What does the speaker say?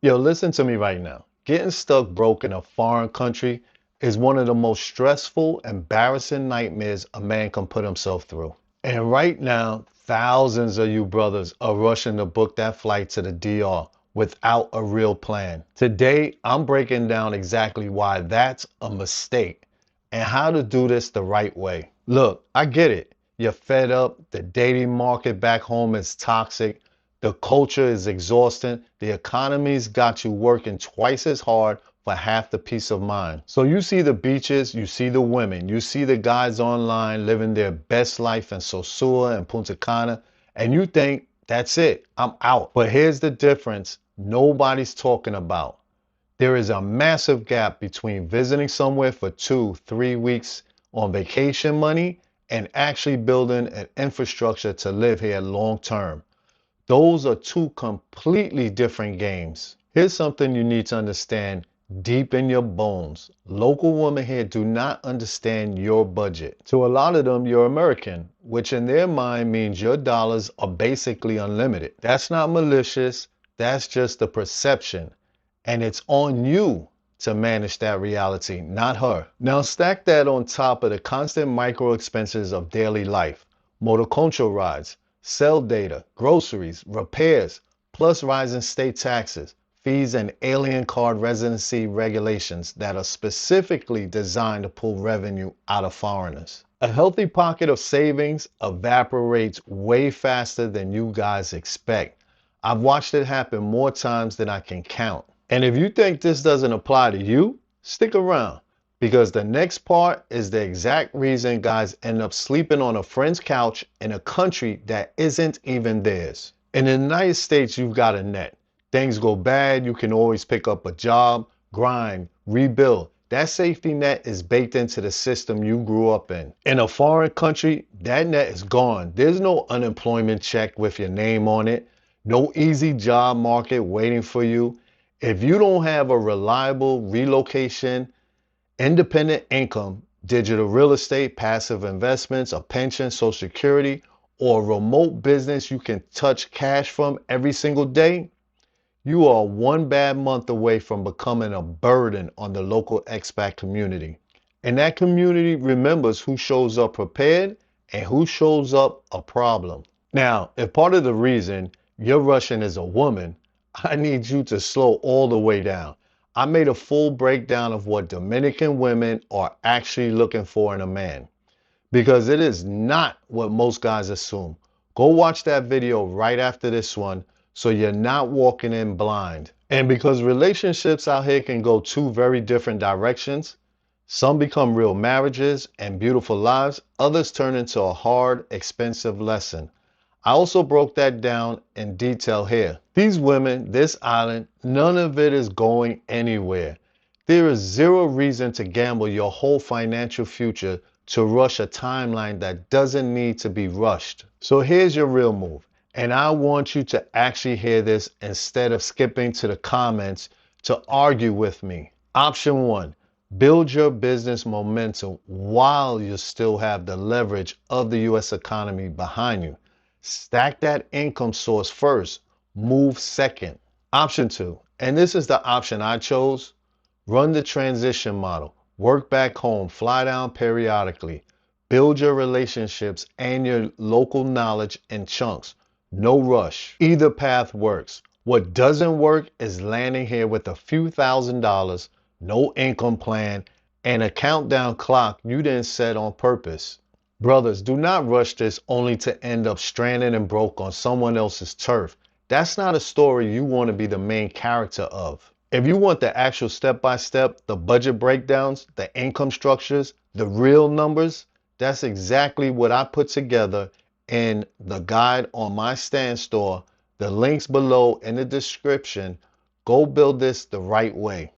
Yo, listen to me right now. Getting stuck broke in a foreign country is one of the most stressful, embarrassing nightmares a man can put himself through. And right now, thousands of you brothers are rushing to book that flight to the DR without a real plan. Today, I'm breaking down exactly why that's a mistake and how to do this the right way. Look, I get it. You're fed up. The dating market back home is toxic. The culture is exhausting. The economy's got you working twice as hard for half the peace of mind. So you see the beaches, you see the women, you see the guys online living their best life in Sosua and Punta Cana, and you think, that's it, I'm out. But here's the difference nobody's talking about. There is a massive gap between visiting somewhere for 2, 3 weeks on vacation money and actually building an infrastructure to live here long term. Those are two completely different games. Here's something you need to understand deep in your bones. Local women here do not understand your budget. To a lot of them, you're American, which in their mind means your dollars are basically unlimited. That's not malicious, that's just the perception. And it's on you to manage that reality, not her. Now stack that on top of the constant micro expenses of daily life. Motorculture rides, cell data, groceries, repairs, plus rising state taxes, fees, and alien card residency regulations that are specifically designed to pull revenue out of foreigners. A healthy pocket of savings evaporates way faster than you guys expect. I've watched it happen more times than I can count. And if you think this doesn't apply to you, stick around, because the next part is the exact reason guys end up sleeping on a friend's couch in a country that isn't even theirs. In the United States, you've got a net. Things go bad, you can always pick up a job, grind, rebuild. That safety net is baked into the system you grew up in. In a foreign country, that net is gone. There's no unemployment check with your name on it, no easy job market waiting for you. If you don't have a reliable relocation, independent income, digital real estate, passive investments, a pension, social security, or a remote business you can touch cash from every single day, you are one bad month away from becoming a burden on the local expat community. And that community remembers who shows up prepared and who shows up a problem. Now, if part of the reason you're rushing is a woman, I need you to slow all the way down. I made a full breakdown of what Dominican women are actually looking for in a man, because it is not what most guys assume. Go watch that video right after this one so you're not walking in blind. And because relationships out here can go two very different directions, some become real marriages and beautiful lives, others turn into a hard, expensive lesson. I also broke that down in detail here. These women, this island, none of it is going anywhere. There is zero reason to gamble your whole financial future to rush a timeline that doesn't need to be rushed. So here's your real move. And I want you to actually hear this instead of skipping to the comments to argue with me. Option 1, build your business momentum while you still have the leverage of the US economy behind you. Stack that income source first, move second. Option 2, and this is the option I chose, run the transition model. Work back home, fly down periodically. Build your relationships and your local knowledge in chunks. No rush. Either path works. What doesn't work is landing here with a few $1,000s, no income plan, and a countdown clock you didn't set on purpose. Brothers, do not rush this only to end up stranded and broke on someone else's turf. That's not a story you want to be the main character of. If you want the actual step-by-step, the budget breakdowns, the income structures, the real numbers, that's exactly what I put together in the guide on my Stand store. The links below in the description. Go build this the right way.